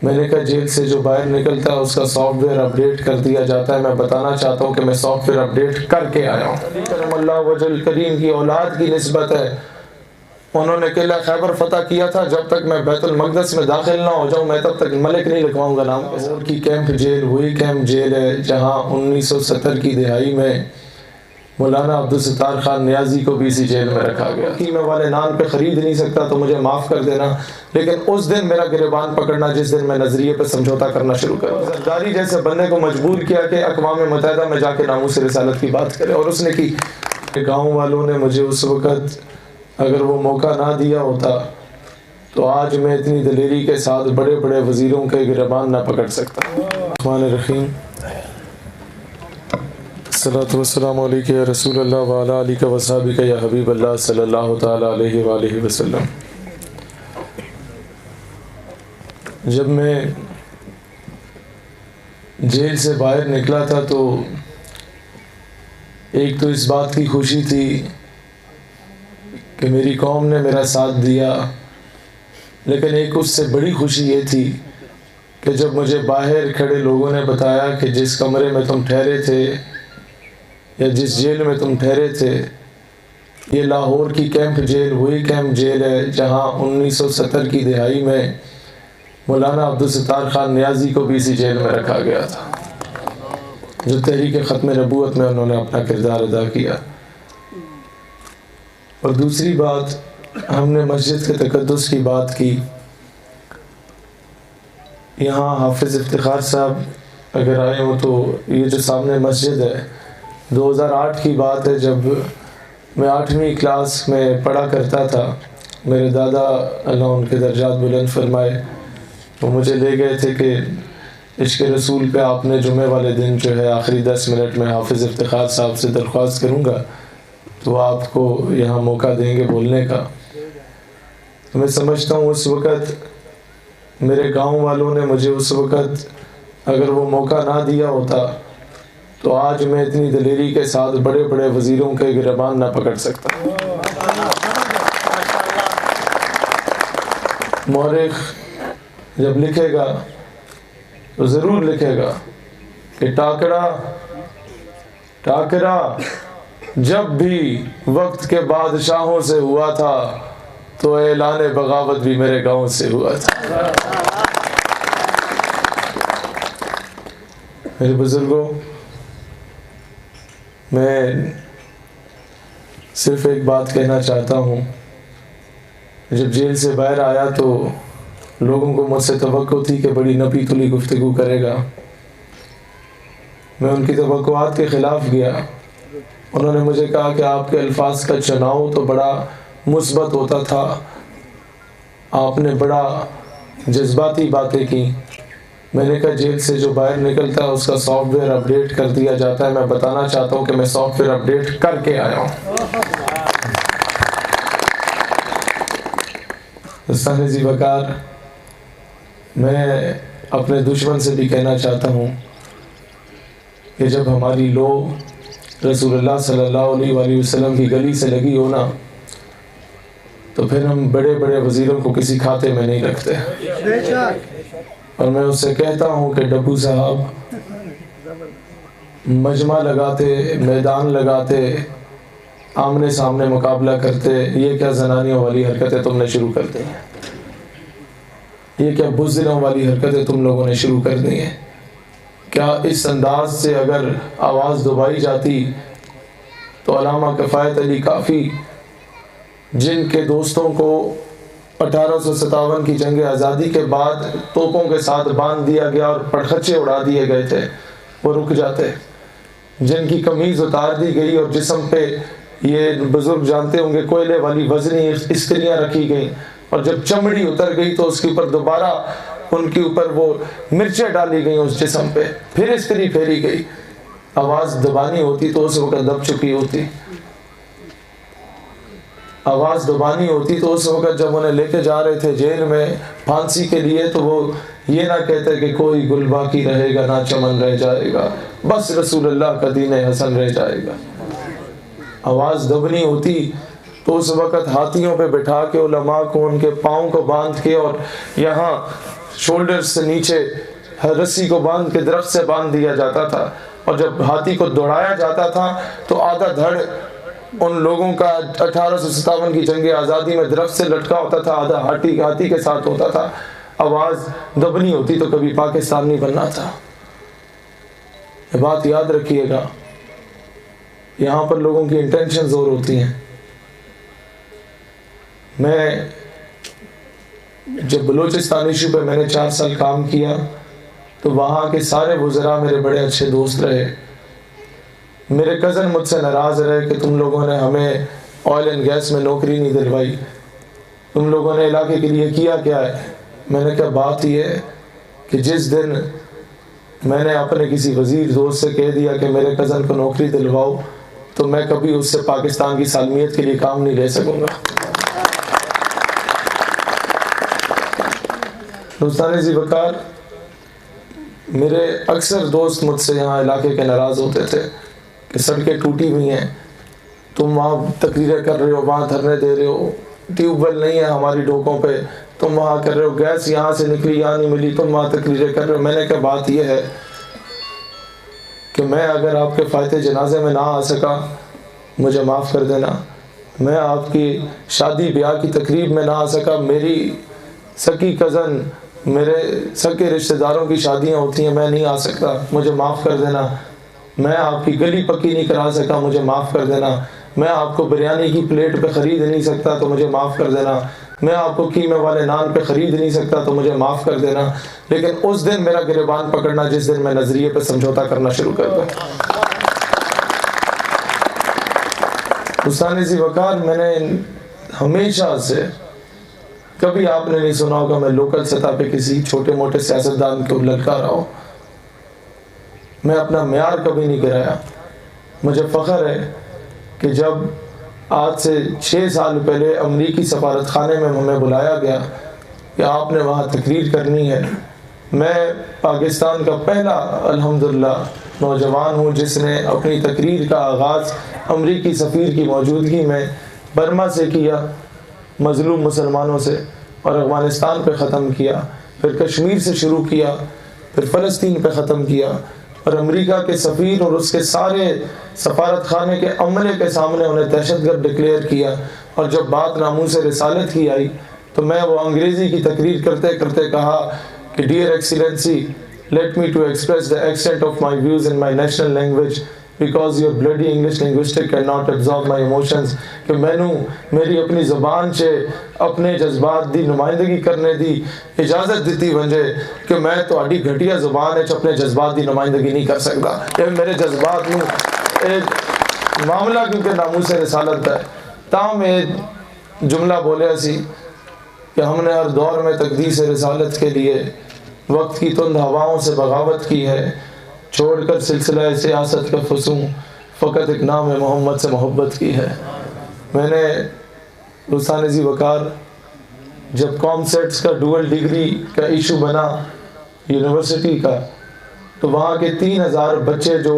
میں نے کہا جیل سے جو باہر نکلتا ہے اس کا سافٹ ویئر اپڈیٹ کر دیا جاتا ہے، میں بتانا چاہتا ہوں کہ میں سافٹ ویئر اپڈیٹ کر کے آیا ہوں۔ کرم اللہ وجل کریم کی اولاد کی نسبت ہے، انہوں نے قلعہ خیبر فتح کیا تھا، جب تک میں بیت المقدس میں داخل نہ ہو جاؤں میں تب تک ملک نہیں لکھواؤں گا نام۔ لاہور کی کیمپ جیل وہی کیمپ جیل ہے جہاں 1970 کی دہائی میں مولانا عبدالستار خان نیازی کو بھی اسی جیل میں رکھا گیا۔ میں والے نان پہ خرید نہیں سکتا تو مجھے معاف کر دینا، لیکن اس دن میرا گریبان پکڑنا جس دن میں نظریے پہ سمجھوتا کرنا شروع کر دیا۔ زرداری جیسے بندے کو مجبور کیا کہ اقوام متحدہ میں جا کے ناموس رسالت کی بات کرے، اور اس نے کی۔ گاؤں والوں نے مجھے اس وقت اگر وہ موقع نہ دیا ہوتا تو آج میں اتنی دلیری کے ساتھ بڑے بڑے وزیروں کے گریبان نہ پکڑ سکتا۔ الرحمن الرحیم، الصلاۃ والسلام علیک یا رسول اللہ وعلی آلک وصحبک یا حبیب اللہ صلی اللہ تعالی علیہ وآلہ وسلم۔ جب میں جیل سے باہر نکلا تھا تو ایک تو اس بات کی خوشی تھی کہ میری قوم نے میرا ساتھ دیا، لیکن ایک اس سے بڑی خوشی یہ تھی کہ جب مجھے باہر کھڑے لوگوں نے بتایا کہ جس کمرے میں تم ٹھہرے تھے یا جس جیل میں تم ٹھہرے تھے یہ لاہور کی کیمپ جیل وہی کیمپ جیل ہے جہاں 1970 کی دہائی میں مولانا عبدالستار خان نیازی کو بھی اسی جیل میں رکھا گیا تھا، جو تحریک ختم نبوت میں انہوں نے اپنا کردار ادا کیا۔ اور دوسری بات، ہم نے مسجد کے تقدس کی بات کی۔ یہاں حافظ افتخار صاحب اگر آئے ہوں تو یہ جو سامنے مسجد ہے، 2008 کی بات ہے، جب میں 8ویں کلاس میں پڑھا کرتا تھا، میرے دادا اللہ ان کے درجات بلند فرمائے وہ مجھے لے گئے تھے کہ عشق رسول پہ آپ نے جمعے والے دن جو ہے آخری 10 منٹ میں حافظ افتخار صاحب سے درخواست کروں گا تو آپ کو یہاں موقع دیں گے بولنے کا۔ تو میں سمجھتا ہوں اس وقت میرے گاؤں والوں نے مجھے اس وقت اگر وہ موقع نہ دیا ہوتا تو آج میں اتنی دلیری کے ساتھ بڑے بڑے وزیروں کے گریبان نہ پکڑ سکتا۔ مورخ جب لکھے گا تو ضرور لکھے گا کہ ٹاکرا جب بھی وقت کے بادشاہوں سے ہوا تھا تو اعلان بغاوت بھی میرے گاؤں سے ہوا تھا۔ میرے بزرگوں، میں صرف ایک بات کہنا چاہتا ہوں، جب جیل سے باہر آیا تو لوگوں کو مجھ سے توقع تھی کہ بڑی نپی تلی گفتگو کرے گا۔ میں ان کی توقعات کے خلاف گیا۔ انہوں نے مجھے کہا کہ آپ کے الفاظ کا چناؤ تو بڑا مثبت ہوتا تھا، آپ نے بڑا جذباتی باتیں کی۔ میں نے کہا جیل سے جو باہر نکلتا ہے اس کا سافٹ ویئر اپڈیٹ کر دیا جاتا ہے، میں بتانا چاہتا ہوں کہ میں سافٹ ویئر اپڈیٹ کر کے آیا ہوں۔ دوستان ذی وقار، میں اپنے دشمن سے بھی کہنا چاہتا ہوں کہ جب ہماری لو رسول اللہ صلی اللہ علیہ وآلہ وسلم کی گلی سے لگی ہونا تو پھر ہم بڑے بڑے وزیروں کو کسی کھاتے میں نہیں رکھتے۔ اور میں اس سے کہتا ہوں کہ ڈبو صاحب مجمع لگاتے، میدان لگاتے، آمنے سامنے مقابلہ کرتے، یہ کیا زنانیوں والی حرکتیں تم نے شروع کر دی ہیں؟ یہ کیا بزدلوں والی حرکتیں تم لوگوں نے شروع کر دی ہیں؟ کیا اس انداز سے اگر آواز دبائی جاتی تو علامہ کفایت علی کافی، جن کے دوستوں کو 1857 کی جنگ آزادی کے بعد توپوں کے ساتھ باندھ دیا گیا اور پڑخچے اڑا دیے گئے تھے، وہ رک جاتے، جن کی قمیض اتار دی گئی اور جسم پہ یہ بزرگ جانتے ہوں گے کوئلے والی وزنی استریاں رکھی گئیں، اور جب چمڑی اتر گئی تو اس کے اوپر دوبارہ ان کے اوپر وہ مرچیں ڈالی گئیں اس جسم پہ، پھر استری پھیری گئی، آواز دبانی ہوتی تو اس وقت دب چکی ہوتی، آواز دبانی ہوتی تو اس وقت جب انہیں لے کے جا رہے تھے جیل میں پھانسی کے لیے تو وہ یہ نہ کہتے کہ کوئی گل باقی رہے گا نہ چمن رہ جائے گا، بس رسول اللہ کا دین حسن رہ جائے گا۔ آواز دبنی ہوتی تو اس وقت ہاتھیوں پہ بٹھا کے علماء کو ان کے پاؤں کو باندھ کے اور یہاں شولڈر سے نیچے رسی کو باندھ کے درخت سے باندھ دیا جاتا تھا، اور جب ہاتھی کو دوڑایا جاتا تھا تو آدھا دھڑ ان لوگوں کا 1857 کی جنگ آزادی میں درخت سے لٹکا ہوتا تھا، آدھا ہاتھی کے ساتھ ہوتا تھا۔ آواز دبنی ہوتی تو کبھی پاکستان نہیں بننا تھا۔ یہ بات یاد رکھیے گا، یہاں پر لوگوں کی انٹینشن زور ہوتی ہیں۔ میں جب بلوچستان ایشو پہ میں نے 4 سال کام کیا تو وہاں کے سارے وزراء میرے بڑے اچھے دوست رہے۔ میرے کزن مجھ سے ناراض رہے کہ تم لوگوں نے ہمیں آئل اینڈ گیس میں نوکری نہیں دلوائی، تم لوگوں نے علاقے کے لیے کیا کیا ہے؟ میں نے کہا بات یہ ہے کہ جس دن میں نے اپنے کسی وزیر دوست سے کہہ دیا کہ میرے کزن کو نوکری دلواؤ تو میں کبھی اس سے پاکستان کی سالمیت کے لیے کام نہیں لے سکوں گا۔ دوستان ذی وقار، میرے اکثر دوست مجھ سے یہاں علاقے کے ناراض ہوتے تھے کہ سڑکیں ٹوٹی ہوئی ہیں، تم وہاں تقریریں کر رہے ہو، وہاں دھرنے دے رہے ہو، ٹیوب ویل نہیں ہے ہماری ڈوکوں پہ، تم وہاں کر رہے ہو، گیس یہاں سے نکلی یہاں نہیں ملی، تم وہاں تقریریں کر رہے ہو۔ میں نے کہا بات یہ ہے کہ میں اگر آپ کے فاتح جنازے میں نہ آ سکا مجھے معاف کر دینا، میں آپ کی شادی بیاہ کی تقریب میں نہ آ سکا، میری سکی کزن میرے سکے رشتہ داروں کی شادیاں ہوتی ہیں میں نہیں آ سکتا، مجھے معاف کر دینا، میں آپ کی گلی پکی نہیں کرا سکا، مجھے معاف کر دینا، میں آپ کو بریانی کی پلیٹ پہ خرید نہیں سکتا تو مجھے معاف کر دینا، میں آپ کو قیمے والے نان پہ خرید نہیں سکتا تو مجھے معاف کر دینا۔ لیکن اس دن میرا گریبان پکڑنا جس دن میں نظریے پہ سمجھوتا کرنا شروع کر دوں۔ دوستان ذی وقار، میں نے ہمیشہ سے کبھی آپ نے نہیں سنا ہوگا میں لوکل سطح پہ کسی چھوٹے موٹے سیاستدان کو للکارا ہوں، میں اپنا معیار کبھی نہیں گرایا۔ مجھے فخر ہے کہ جب آج سے 6 سال پہلے امریکی سفارت خانے میں ہمیں بلایا گیا کہ آپ نے وہاں تقریر کرنی ہے، میں پاکستان کا پہلا الحمدللہ نوجوان ہوں جس نے اپنی تقریر کا آغاز امریکی سفیر کی موجودگی میں برما سے کیا، مظلوم مسلمانوں سے، اور افغانستان پہ ختم کیا، پھر کشمیر سے شروع کیا، پھر فلسطین پہ ختم کیا، اور امریکہ کے سفیر اور اس کے سارے سفارت خانے کے عملے کے سامنے انہیں دہشت گرد ڈکلیئر کیا۔ اور جب بات ناموس رسالت کی آئی تو میں وہ انگریزی کی تقریر کرتے کرتے کہا کہ dear Excellency, let me to express the extent of my views in my national language because your bloody English linguistic cannot absorb my emotions۔ کہ میں نے میری اپنی زبان سے اپنے جذبات دی نمائندگی کرنے دی اجازت دیتی ونجے کہ میں تو اڈی گھٹیا زبان ہے اپنے جذبات دی نمائندگی نہیں کر سکتا، کہ میرے جذبات میں ایک معاملہ کیونکہ ناموس رسالت ہے۔ تاہم ایک جملہ بولے سی کہ ہم نے ہر دور میں تقدیس رسالت کے لیے وقت کی تند ہواؤں سے بغاوت کی ہے، چھوڑ کر سلسلہ سیاست کا فسوں فقط ایک نام محمد سے محبت کی ہے۔ میں نے دوستان ذی وقار جب کام سیٹس کا ڈوئل ڈگری کا ایشو بنا یونیورسٹی کا تو وہاں کے 3000 بچے جو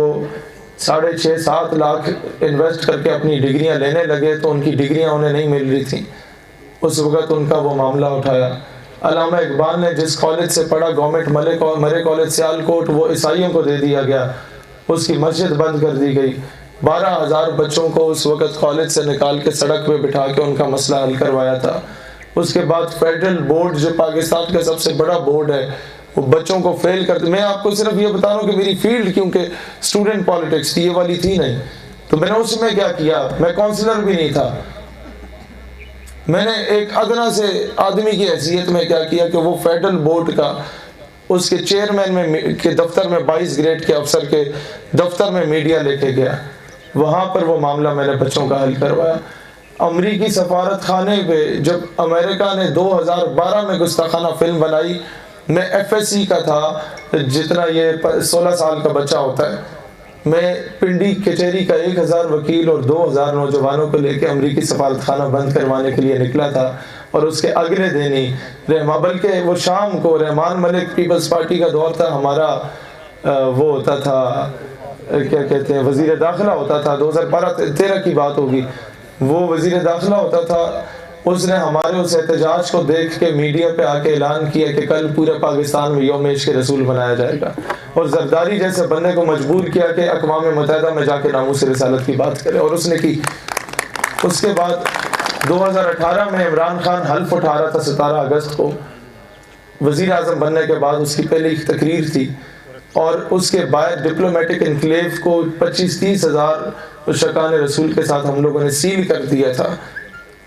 6.5-7 لاکھ انویسٹ کر کے اپنی ڈگریاں لینے لگے تو ان کی ڈگریاں انہیں نہیں مل رہی تھیں، اس وقت ان کا وہ معاملہ اٹھایا۔ علامہ اقبال نے جس کالج سے پڑھا گورنمنٹ مرے کالج سیالکوٹ، وہ عیسائیوں کو دے دیا گیا، اس کی مسجد بند کر دی گئی، 12,000 بچوں کو اس وقت کالج سے نکال کے سڑک پہ بٹھا کے ان کا مسئلہ حل کروایا تھا۔ اس کے بعد فیڈرل بورڈ جو پاکستان کا سب سے بڑا بورڈ ہے وہ بچوں کو فیل کرتے۔ میں آپ کو صرف یہ بتا رہا ہوں کہ میری فیلڈ کیونکہ اسٹوڈنٹ پالیٹکس تھی، یہ والی تھی نہیں، تو میں نے اس میں کیا کیا، میں کونسلر بھی نہیں تھا، میں نے ایک ادنا سے آدمی کی حیثیت میں کیا کیا کہ وہ فیڈرل بورڈ کا اس کے چیئرمین میں کے دفتر میں 22 گریڈ کے افسر کے دفتر میں میڈیا لے کے گیا، وہاں پر وہ معاملہ میں نے بچوں کا حل کروایا۔ امریکی سفارت خانے پہ جب امریکہ نے 2012 میں گستاخانہ فلم بنائی، میں ایف ایس سی کا تھا جتنا یہ 16 سال کا بچہ ہوتا ہے، میں پنڈی کچہری کا 1000 وکیل اور 2000 نوجوانوں کو لے کے امریکی سفارت خانہ بند کروانے کے لیے نکلا تھا، اور اس کے اگلے دن ہی بلکہ وہ شام کو رحمان ملک پیپلز پارٹی کا دور تھا، ہمارا وہ ہوتا تھا کیا کہتے ہیں وزیر داخلہ ہوتا تھا، 2012-13 کی بات ہوگی، وہ وزیر داخلہ ہوتا تھا، اس نے ہمارے اس احتجاج کو دیکھ کے میڈیا پہ آ کے اعلان کیا کہ کل پورے پاکستان میں یوم عشق رسول منایا جائے گا، اور زرداری جیسے بندے کو مجبور کیا کہ اقوام متحدہ میں جا کے ناموس رسالت کی بات کرے، اور اس نے کی۔ اس کے بعد 2018 میں عمران خان حلف اٹھا رہا تھا 17 اگست کو، وزیر اعظم بننے کے بعد اس کی پہلی تقریر تھی، اور اس کے بعد ڈپلومیٹک انکلیو کو 25-30 ہزار شکان رسول کے ساتھ ہم لوگوں نے سیل کر دیا تھا،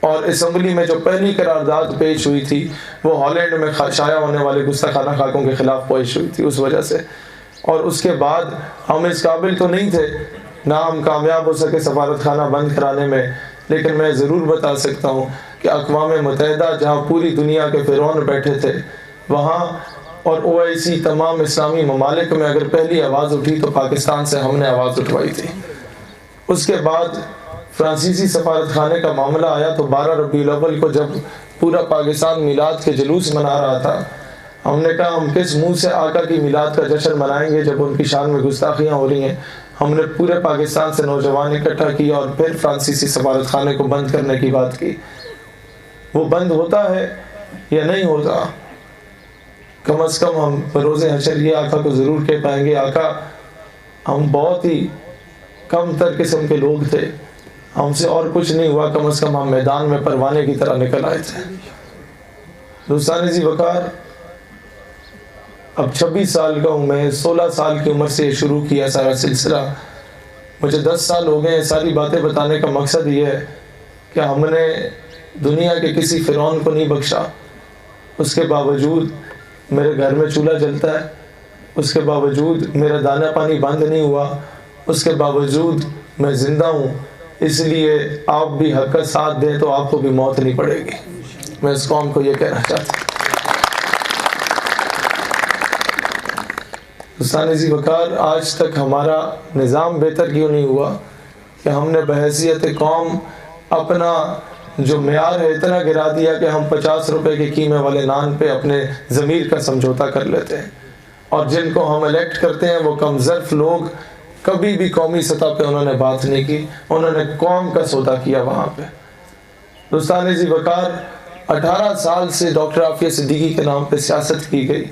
اور اسمبلی میں جو پہلی قرارداد پیش ہوئی تھی وہ ہالینڈ میں شائع ہونے والے گستاخانہ خاکوں کے خلاف پیش ہوئی تھی اس وجہ سے۔ اور اس کے بعد ہم اس قابل تو نہیں تھے، نہ ہم کامیاب ہو سکے سفارت خانہ بند کرانے میں، لیکن میں ضرور بتا سکتا ہوں کہ اقوام متحدہ جہاں پوری دنیا کے فرعون بیٹھے تھے وہاں، اور OIC تمام اسلامی ممالک میں اگر پہلی آواز اٹھی تو پاکستان سے ہم نے آواز اٹھوائی تھی۔ اس کے بعد فرانسیسی سفارت خانے کا معاملہ آیا تو 12 ربیع الاول کو جب پورا پاکستان میلاد کے جلوس منا رہا تھا، ہم نے کہا ہم کس منہ سے آقا کی میلاد کا جشن منائیں گے جب ان کی شان میں گستاخیاں ہو رہی ہیں۔ ہم نے پورے پاکستان سے نوجوان اکٹھا کیا اور پھر فرانسیسی سفارت خانے کو بند کرنے کی بات کی۔ وہ بند ہوتا ہے یا نہیں ہوتا، کم از کم ہم بروز حشر یہ آقا کو ضرور کہہ پائیں گے، آقا ہم بہت ہی کم تر قسم کے لوگ تھے، ہم سے اور کچھ نہیں ہوا، کم از کم ہم میدان میں پروانے کی طرح نکل آئے تھے۔ دوستان ذی وقار، اب 26 سال کا ہوں میں، 16 سال کی عمر سے یہ شروع کیا سارا سلسلہ، مجھے 10 سال ہو گئے ہیں۔ ساری باتیں بتانے کا مقصد یہ ہے کہ ہم نے دنیا کے کسی فرعون کو نہیں بخشا، اس کے باوجود میرے گھر میں چولہا جلتا ہے، اس کے باوجود میرا دانہ پانی بند نہیں ہوا، اس کے باوجود میں زندہ ہوں۔ اس لیے آپ بھی حق کا ساتھ دیں تو آپ کو بھی موت نہیں پڑے گی۔ میں اس قوم کو یہ کہنا چاہتا ہوں۔ دوستان ذی وقار، آج تک ہمارا نظام بہتر کیوں نہیں ہوا کہ ہم نے بحیثیت قوم اپنا جو معیار ہے اتنا گرا دیا کہ ہم 50 روپے کے قیمے والے نان پہ اپنے ضمیر کا سمجھوتا کر لیتے ہیں، اور جن کو ہم الیکٹ کرتے ہیں وہ کم ظرف لوگ کبھی بھی قومی سطح پہ انہوں نے بات نہیں کی، انہوں نے قوم کا سودا کیا وہاں پہ۔ دوستان ذی وقار، 18 سال سے ڈاکٹر عافیہ صدیقی کے نام پہ سیاست کی گئی،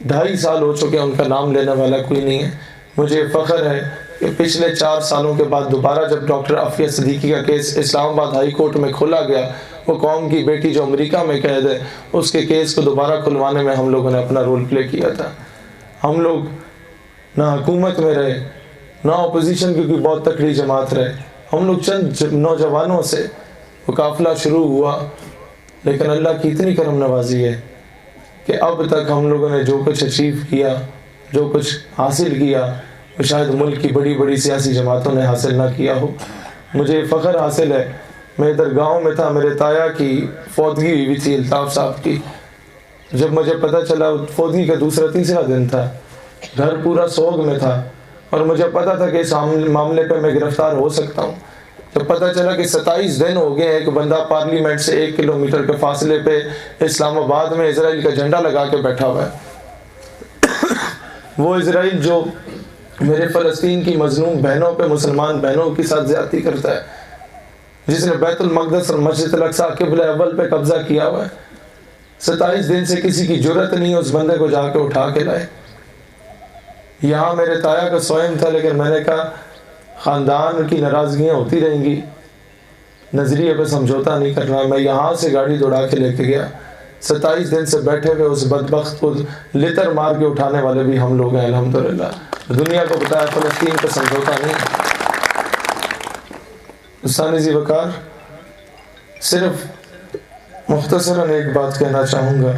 2.5 سال ہو چکے ان کا نام لینے والا کوئی نہیں ہے۔ مجھے فخر ہے کہ پچھلے 4 سالوں کے بعد دوبارہ جب ڈاکٹر عافیہ صدیقی کا کیس اسلام آباد ہائی کورٹ میں کھولا گیا، وہ قوم کی بیٹی جو امریکہ میں قید ہے، اس کے کیس کو دوبارہ کھلوانے میں ہم لوگوں نے اپنا رول پلے کیا تھا۔ ہم لوگ نہ حکومت میں رہے نہ اپوزیشن کی کوئی بہت تکڑی جماعت رہے، ہم لوگ چند نوجوانوں سے وہ قافلہ شروع ہوا، لیکن اللہ کی اتنی کرم نوازی ہے کہ اب تک ہم لوگوں نے جو کچھ اچیو کیا، جو کچھ حاصل کیا، وہ شاید ملک کی بڑی بڑی سیاسی جماعتوں نے حاصل نہ کیا ہو۔ مجھے فخر حاصل ہے، میں ادھر گاؤں میں تھا، میرے تایا کی فوتگی ہوئی بھی تھی، الطاف صاحب کی۔ جب مجھے پتہ چلا، فوتگی کا دوسرا تیسرا دن تھا، گھر پورا سوگ میں تھا، اور مجھے پتہ تھا کہ اس معاملے پہ میں گرفتار ہو سکتا ہوں۔ جب پتہ چلا کہ 27 دن ہو گئے، ایک بندہ پارلیمنٹ سے 1 کلومیٹر کے فاصلے پہ اسلام آباد میں اسرائیل کا جھنڈا لگا کے بیٹھا ہوا ہے، وہ اسرائیل جو میرے فلسطین کی مظلوم بہنوں پہ، مسلمان بہنوں کے ساتھ زیادتی کرتا ہے، جس نے بیت المقدس اور مسجد الاقصیٰ قبلہ اول پہ قبضہ کیا ہوا ہے، 27 دن سے کسی کی جرت نہیں ہے اس بندے کو جا کے اٹھا کے لائے۔ یہاں میرے تایا کا سوئم تھا، لیکن میں نے کہا خاندان کی ناراضگیاں ہوتی رہیں گی، نظریے پہ سمجھوتا نہیں کرنا۔ میں یہاں سے گاڑی دوڑا کے لے کے گیا، 27 دن سے بیٹھے ہوئے اس بدبخت کو لتر مار کے اٹھانے والے بھی ہم لوگ ہیں الحمدللہ۔ دنیا کو بتایا فلسطین پہ سمجھوتا نہیں۔ دوستان ذی وقار، صرف مختصراً ایک بات کہنا چاہوں گا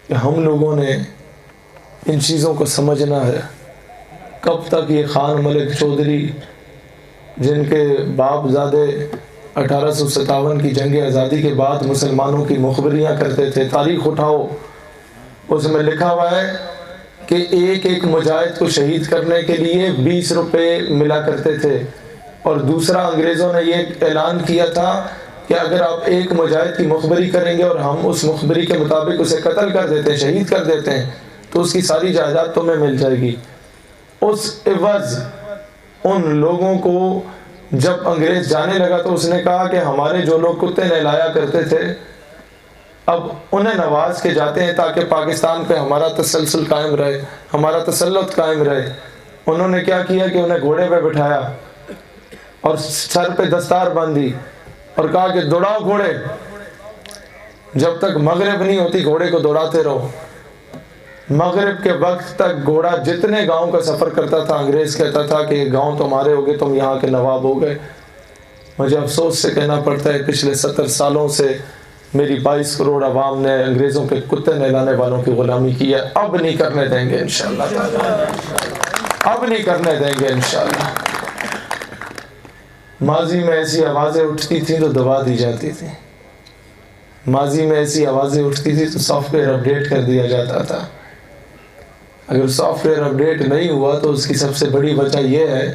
کہ ہم لوگوں نے ان چیزوں کو سمجھنا ہے۔ کب تک یہ خان ملک چودھری، جن کے باپ زادے 1857 کی جنگ آزادی کے بعد مسلمانوں کی مخبریاں کرتے تھے، تاریخ اٹھاؤ، اس میں لکھا ہوا ہے کہ ایک ایک مجاہد کو شہید کرنے کے لیے 20 روپے ملا کرتے تھے، اور دوسرا انگریزوں نے یہ اعلان کیا تھا کہ اگر آپ ایک مجاہد کی مخبری کریں گے اور ہم اس مخبری کے مطابق اسے قتل کر دیتے ہیں، شہید کر دیتے ہیں، تو اس کی ساری جائیداد تمہیں مل جائے گی۔ اس عوض ان لوگوں کو جب انگریز جانے لگا تو اس نے کہا کہ ہمارے جو لوگ کتے نہلایا کرتے تھے اب انہیں نواز کے جاتے ہیں تاکہ پاکستان پہ ہمارا تسلسل قائم رہے، ہمارا تسلط قائم رہے۔ انہوں نے کیا کیا کہ انہیں گھوڑے پہ بٹھایا اور سر پہ دستار باندھی اور کہا کہ دوڑاؤ گھوڑے، جب تک مغرب نہیں ہوتی گھوڑے کو دوڑاتے رہو۔ مغرب کے وقت تک گھوڑا جتنے گاؤں کا سفر کرتا تھا انگریز کہتا تھا کہ یہ گاؤں تمہارے ہو گئے، تم یہاں کے نواب ہو گئے۔ مجھے افسوس سے کہنا پڑتا ہے پچھلے 70 سالوں سے میری 22 کروڑ عوام نے انگریزوں کے کتے نہلانے والوں کی غلامی کی ہے۔ اب نہیں کرنے دیں گے انشاءاللہ تعالی، اب نہیں کرنے دیں گے انشاءاللہ۔ ماضی میں ایسی آوازیں اٹھتی تھیں تو دبا دی جاتی تھی، ماضی میں ایسی آوازیں اٹھتی تھی تو سافٹ ویئر اپڈیٹ کر دیا جاتا تھا۔ اگر سافٹ ویئر اپڈیٹ نہیں ہوا تو اس کی سب سے بڑی وجہ یہ ہے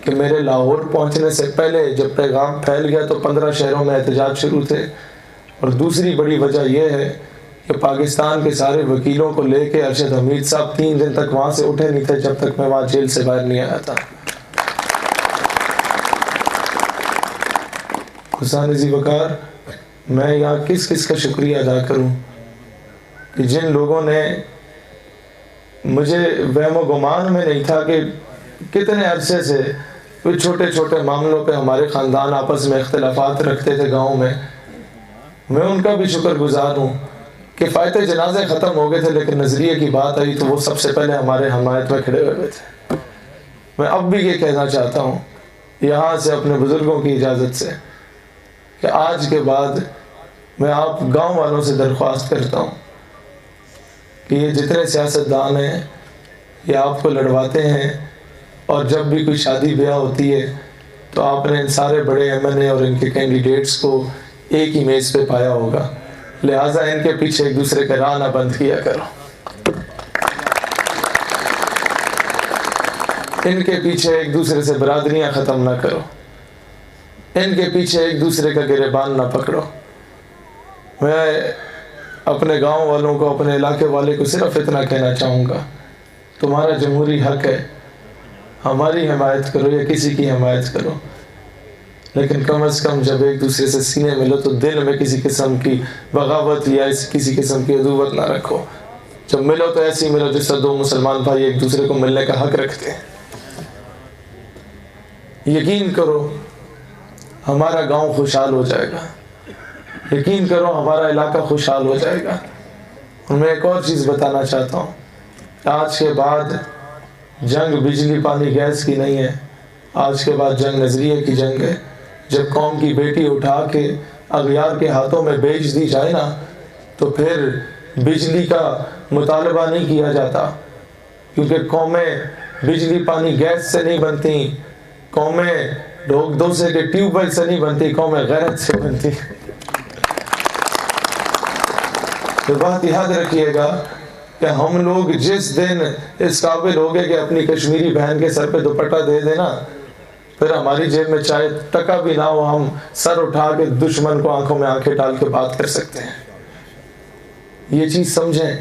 کہ میرے لاہور پہنچنے سے پہلے جب پیغام پھیل گیا تو 15 شہروں میں احتجاج شروع تھے، اور دوسری بڑی وجہ یہ ہے کہ پاکستان کے سارے وکیلوں کو لے کے ارشد حمید صاحب 3 دن تک وہاں سے اٹھے نہیں تھے جب تک میں وہاں جیل سے باہر نہیں آیا تھا۔ حسین ذی وقار، میں یہاں کس کس کا شکریہ ادا کروں کہ جن لوگوں نے مجھے وہم و گمان میں نہیں تھا کہ کتنے عرصے سے کوئی چھوٹے چھوٹے معاملوں پہ ہمارے خاندان آپس میں اختلافات رکھتے تھے گاؤں میں ان کا بھی شکر گزار ہوں کہ فائت جنازے ختم ہو گئے تھے، لیکن نظریے کی بات آئی تو وہ سب سے پہلے ہمارے حمایت میں کھڑے ہوئے تھے۔ میں اب بھی یہ کہنا چاہتا ہوں یہاں سے اپنے بزرگوں کی اجازت سے کہ آج کے بعد میں آپ گاؤں والوں سے درخواست کرتا ہوں کہ یہ جتنے سیاستدان ہیں یہ آپ کو لڑواتے ہیں، اور جب بھی کوئی شادی بیاہ ہوتی ہے تو آپ نے ان سارے بڑے MNA اور ان کے کینڈیڈیٹس کو ایک ہی میز پہ پایا ہوگا، لہٰذا ان کے پیچھے ایک دوسرے کا راہ نہ بند کیا کرو، ان کے پیچھے ایک دوسرے سے برادریاں ختم نہ کرو، ان کے پیچھے ایک دوسرے کا گریبان نہ پکڑو۔ میں اپنے گاؤں والوں کو، اپنے علاقے والے کو صرف اتنا کہنا چاہوں گا، تمہارا جمہوری حق ہے، ہماری حمایت کرو یا کسی کی حمایت کرو، لیکن کم از کم جب ایک دوسرے سے سینے ملو تو دل میں کسی قسم کی بغاوت یا کسی قسم کی عدوت نہ رکھو۔ جب ملو تو ایسے ہی ملو جس سے 2 مسلمان بھائی ایک دوسرے کو ملنے کا حق رکھتے ہیں۔ یقین کرو ہمارا گاؤں خوشحال ہو جائے گا، یقین کرو ہمارا علاقہ خوشحال ہو جائے گا۔ اور میں ایک اور چیز بتانا چاہتا ہوں، آج کے بعد جنگ بجلی پانی گیس کی نہیں ہے، آج کے بعد جنگ نظریے کی جنگ ہے۔ جب قوم کی بیٹی اٹھا کے اغیار کے ہاتھوں میں بیچ دی جائے نا تو پھر بجلی کا مطالبہ نہیں کیا جاتا، کیونکہ قومیں بجلی پانی گیس سے نہیں بنتی، قومیں ڈھوک دوسے کے ٹیوب ویل سے نہیں بنتی، قومیں غیرت سے بنتی۔ تو بات یاد رکھیے گا کہ ہم لوگ جس دن اس قابل ہو گئے کہ اپنی کشمیری بہن کے سر پہ دوپٹہ دے دینا، پھر ہماری جیب میں چاہے ٹکا بھی نہ ہو، ہم سر اٹھا کے دشمن کو آنکھوں میں آنکھیں ڈال کے بات کر سکتے ہیں۔ یہ چیز سمجھیں۔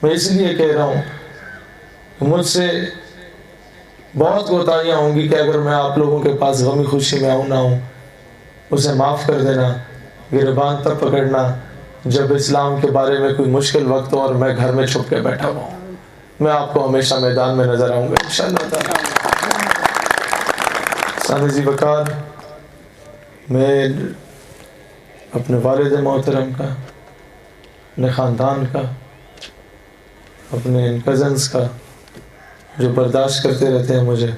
میں اس لیے کہہ رہا ہوں کہ مجھ سے بہت کوتاہیاں ہوں گی کہ اگر میں آپ لوگوں کے پاس غمی خوشی میں آؤں نہ ہوں، اسے معاف کر دینا، گریبان تب پکڑنا جب اسلام کے بارے میں کوئی مشکل وقت ہو اور میں گھر میں چھپ کے بیٹھا ہوں۔ میں آپ کو ہمیشہ میدان میں نظر آؤں گا انشاءاللہ تعالی۔ حسین ذی وقار، میں اپنے والد محترم کا، اپنے خاندان کا، اپنے کزنز کا جو برداشت کرتے رہتے ہیں مجھے،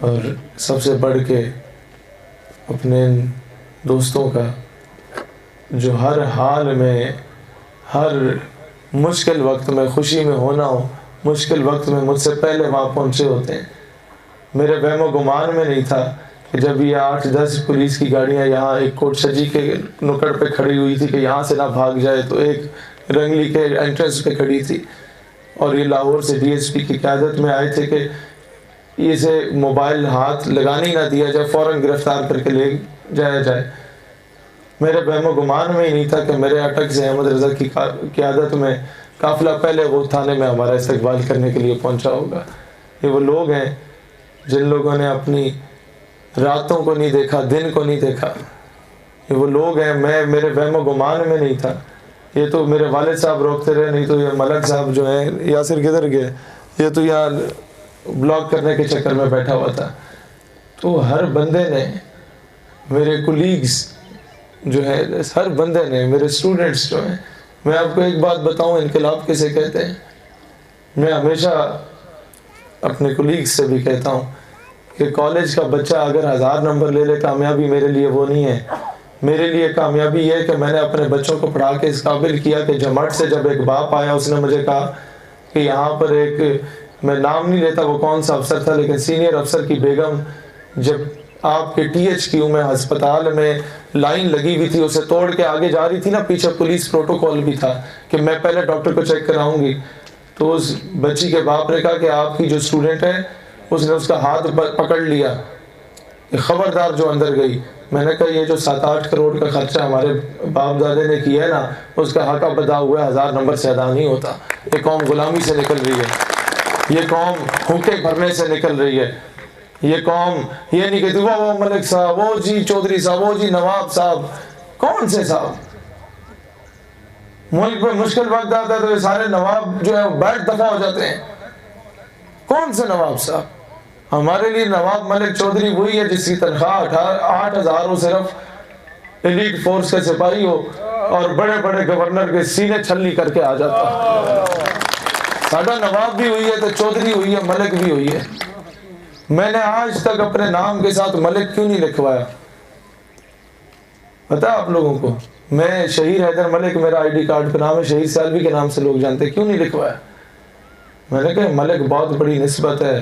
اور سب سے بڑھ کے اپنے دوستوں کا جو ہر حال میں، ہر مشکل وقت میں، خوشی میں ہونا ہو، مشکل وقت میں مجھ سے پہلے وہاں پہنچے ہوتے ہیں۔ میرے وہم و گمان میں نہیں تھا کہ جب یہ 8-10 پولیس کی گاڑیاں یہاں ایک کوٹ سجی کے نکڑ پہ کھڑی ہوئی تھی کہ یہاں سے نہ بھاگ جائے، تو ایک رنگلی کے انٹرنس پہ کھڑی تھی، اور یہ لاہور سے DSP کی قیادت میں آئے تھے کہ اسے موبائل ہاتھ لگانے ہی نہ دیا جائے، فوراً گرفتار کر کے لے جایا جائے۔ میرے وہم و گمان میں ہی نہیں تھا کہ میرے اٹک سے احمد رضا کی قیادت میں قافلہ پہلے وہ تھانے میں ہمارا استقبال کرنے کے لیے پہنچا ہوگا۔ یہ وہ لوگ ہیں جن لوگوں نے اپنی راتوں کو نہیں دیکھا، دن کو نہیں دیکھا، یہ وہ لوگ ہیں. میں میرے وہم و گمان میں نہیں تھا. یہ تو میرے والد صاحب روکتے رہے، نہیں تو یہ ملک صاحب جو ہیں، یاسر کدھر گئے، یہ تو یہاں بلاک کرنے کے چکر میں بیٹھا ہوا تھا. تو ہر بندے نے، میرے کولیگز جو ہے، ہر بندے نے، میرے اسٹوڈنٹس جو ہیں. میں آپ کو ایک بات بتاؤں، انقلاب کسے کہتے ہیں؟ میں ہمیشہ اپنے کولیگز سے بھی کہتا ہوں کہ کالج کا بچہ اگر 1000 نمبر لے لے، کامیابی میرے لیے وہ نہیں ہے. میرے لیے کامیابی یہ ہے کہ میں نے اپنے بچوں کو پڑھا کے اس قابل کیا کہ جماعت سے جب ایک باپ آیا، اس نے مجھے کہا کہ یہاں پر ایک، میں نام نہیں لیتا وہ کون سا افسر تھا، لیکن سینئر افسر کی بیگم جب آپ کے THQ میں ہسپتال میں لائن لگی ہوئی تھی، اسے توڑ کے آگے جا رہی تھی نا، پیچھے پولیس پروٹوکول بھی تھا کہ میں پہلے ڈاکٹر کو چیک کراؤں گی. تو اس بچی کے باپ نے کہا کہ آپ کی جو اسٹوڈنٹ ہے، اس نے اس کا ہاتھ پکڑ لیا کہ خبردار جو اندر گئی. میں نے کہا یہ جو 7-8 کروڑ کا خرچہ ہمارے باپ دادے نے کیا ہے نا، اس کا حق ادا ہوا ہے، 1000 نمبر سے ادا نہیں ہوتا. یہ قوم غلامی سے نکل رہی ہے، یہ قوم حقے بھرنے سے نکل رہی ہے. یہ قوم یہ نہیں کہتی وہ ملک صاحب، وہ جی چودھری صاحب، وہ جی نواب صاحب. کون سے صاحب؟ ملک میں مشکل وقت آتا ہے تو یہ سارے نواب جو ہے بیٹھ دفع ہو جاتے ہیں. کون سے نواب صاحب؟ ہمارے لیے نواب ملک چودھری وہی ہے جس کی تنخواہ 8,000 ہو، صرف ایلیٹ فورس کے سپاہی ہو، اور بڑے بڑے گورنر کے سینے چھلنی کر کے آ جاتا. ساڈا نواب بھی ہوئی ہے تو چودھری ہوئی ہے، ملک بھی ہوئی ہے. میں نے آج تک اپنے نام کے ساتھ ملک کیوں نہیں لکھوایا؟ پتا آپ لوگوں کو؟ میں شہید حیدر ملک، میرا ID کارڈ کا نام ہے، شہید سیالوی کے نام سے لوگ جانتے ہیں، کیوں نہیں لکھوایا؟ میں نے کہا ملک بہت بڑی نسبت ہے.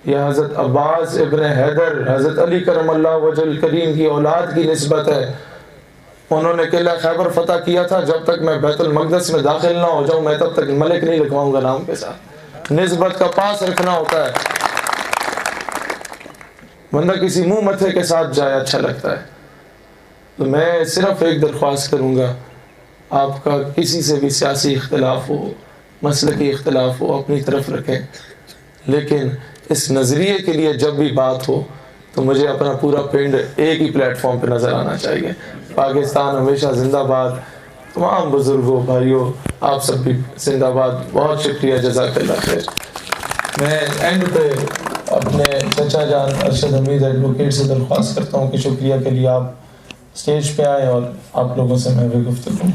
یہ حضرت عباس ابن حیدر، حضرت علی کرم اللہ وجہ الکریم کی اولاد کی نسبت ہے. انہوں نے قلعہ خیبر فتح کیا تھا، جب تک میں بیت المقدس میں داخل نہ ہو جاؤں میں تب تک ملک نہیں لکھواؤں گا نام کے ساتھ. نسبت کا پاس رکھنا ہوتا ہے. بندہ کسی منہ متھے کے ساتھ جائے اچھا لگتا ہے. تو میں صرف ایک درخواست کروں گا، آپ کا کسی سے بھی سیاسی اختلاف ہو، مسلکی اختلاف ہو، اپنی طرف رکھیں، لیکن اس نظریے کے لیے جب بھی بات ہو تو مجھے اپنا پورا پنڈ ایک ہی پلیٹ فارم پہ نظر آنا چاہیے. پاکستان ہمیشہ زندہ باد. تمام بزرگوں، بھائیوں، آپ سب بھی زندہ باد. بہت شکریہ، جزاک اللہ خیر. میں اینڈ پہ اپنے چچا جان ارشد حمید ایڈوکیٹ سے درخواست کرتا ہوں کہ شکریہ کے لیے آپ اسٹیج پہ آئے اور آپ لوگوں سے میں بھی گفتگو